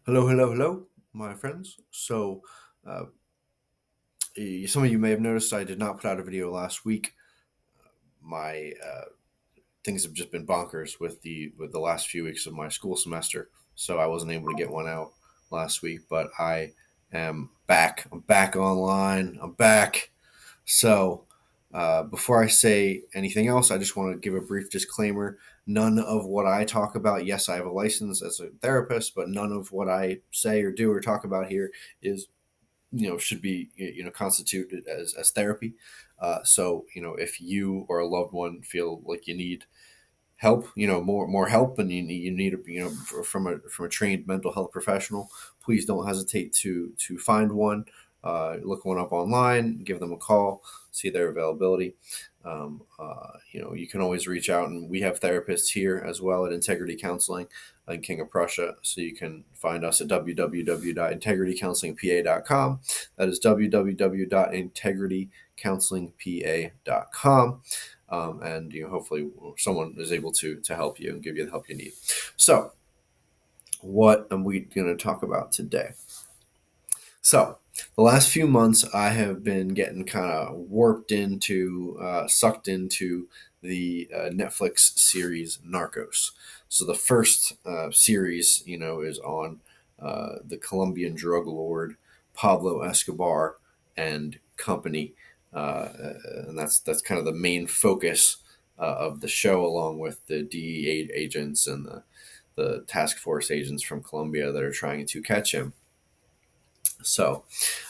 Hello, hello, hello, my friends. Uh, some of you may have noticed I did not put out a video last week. My things have just been bonkers with the last few weeks of my school semester, so I wasn't able to get one out last week. But I am back. I'm back online. I'm back. So, before I say anything else, I just want to give a brief disclaimer. None of what I talk about, yes, I have a license as a therapist, but none of what I say or do or talk about here is, should be, constituted as therapy. So, if you or a loved one feel like you need help, more help, and you need from a trained mental health professional, please don't hesitate to find one. Look one up online, give them a call, see their availability. You can always reach out, and we have therapists here as well at Integrity Counseling in King of Prussia. So you can find us at www.integritycounselingpa.com. That is www.integritycounselingpa.com. And hopefully someone is able to help you and give you the help you need. So, what am we going to talk about today? So, the last few months, I have been getting kind of sucked into the Netflix series Narcos. So, the first series, is on the Colombian drug lord Pablo Escobar and company, and that's kind of the main focus of the show, along with the DEA agents and the task force agents from Colombia that are trying to catch him. So,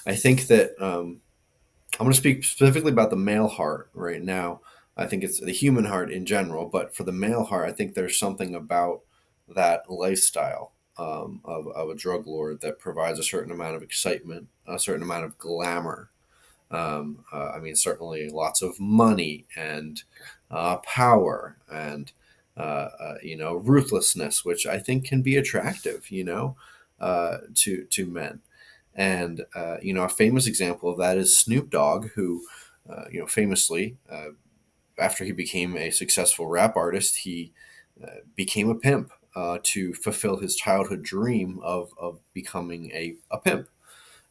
I think that I'm going to speak specifically about the male heart right now. I think it's the human heart in general, but for the male heart, I think there's something about that lifestyle of a drug lord that provides a certain amount of excitement, a certain amount of glamour. I mean, certainly lots of money and power and ruthlessness, which I think can be attractive, to men. And a famous example of that is Snoop Dogg, who famously, after he became a successful rap artist, he became a pimp to fulfill his childhood dream of becoming a pimp.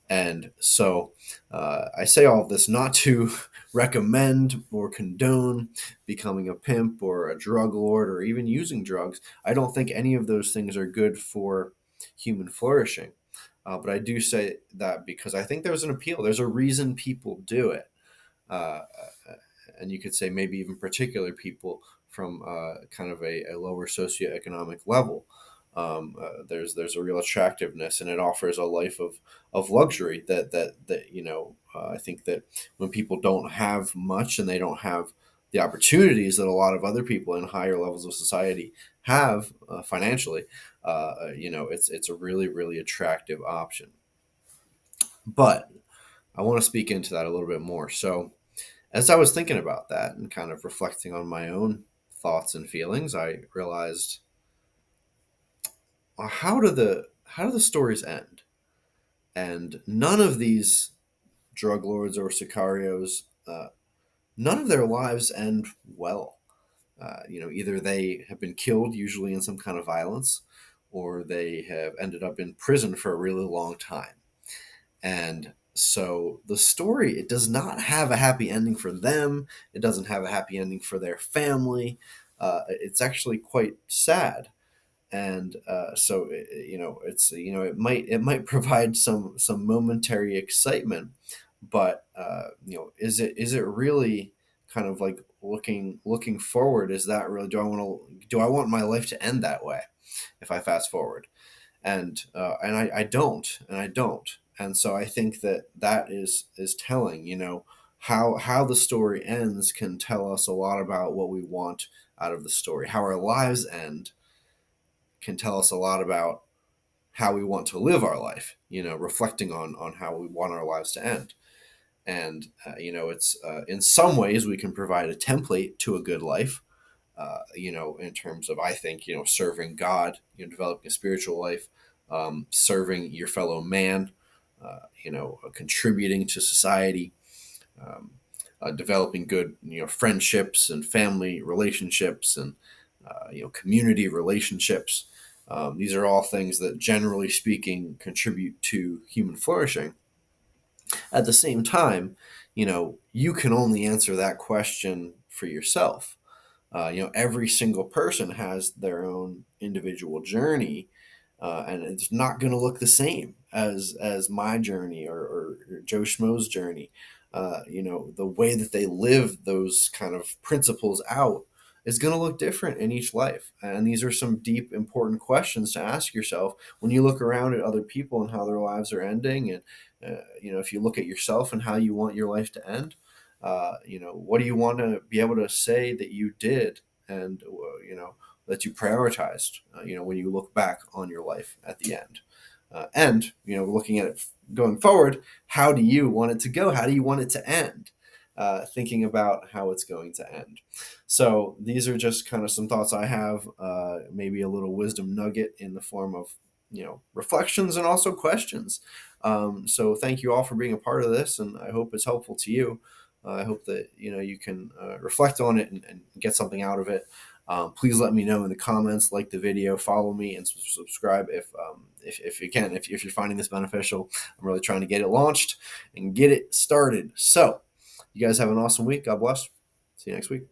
And so I say all of this not to recommend or condone becoming a pimp or a drug lord or even using drugs. I don't think any of those things are good for human flourishing. But I do say that because I think there's an appeal. There's a reason people do it. Uh, and you could say maybe even particular people from kind of a lower socioeconomic level. There's a real attractiveness, and it offers a life of luxury that I think that when people don't have much and they don't have the opportunities that a lot of other people in higher levels of society have financially, it's a really attractive option. But I want to speak into that a little bit more. So as I was thinking about that and kind of reflecting on my own thoughts and feelings, I realized, well, how do the stories end? And none of these drug lords or sicarios, none of their lives end well. Either they have been killed, usually in some kind of violence, or they have ended up in prison for a really long time. And so the story, it does not have a happy ending for them. It doesn't have a happy ending for their family. It's actually quite sad. And it might provide some momentary excitement, but is it really kind of like looking forward? Is that really, do I want my life to end that way if I fast forward? And I don't, and so I think that is telling. How the story ends can tell us a lot about what we want out of the story. How our lives end can tell us a lot about how we want to live our life, reflecting on how we want our lives to end. And it's in some ways we can provide a template to a good life, in terms of, I think, serving God, developing a spiritual life, serving your fellow man, contributing to society, um, developing good, friendships and family relationships and, community relationships. These are all things that, generally speaking, contribute to human flourishing. At the same time, you can only answer that question for yourself. Every single person has their own individual journey, and it's not going to look the same as my journey, or Joe Schmo's journey. The way that they live those kind of principles out is going to look different in each life. And these are some deep, important questions to ask yourself when you look around at other people and how their lives are ending. And, if you look at yourself and how you want your life to end, what do you want to be able to say that you did, and that you prioritized, when you look back on your life at the end, and looking at it going forward, how do you want it to go? How do you want it to end? Thinking about how it's going to end. So these are just kind of some thoughts I have, maybe a little wisdom nugget in the form of reflections and also questions. So thank you all for being a part of this, and I hope it's helpful to you. I hope that you can reflect on it, and get something out of it. Please let me know in the comments, like the video, follow me, and subscribe if you can. If you're finding this beneficial, I'm really trying to get it launched and get it started. So, you guys have an awesome week. God bless. See you next week.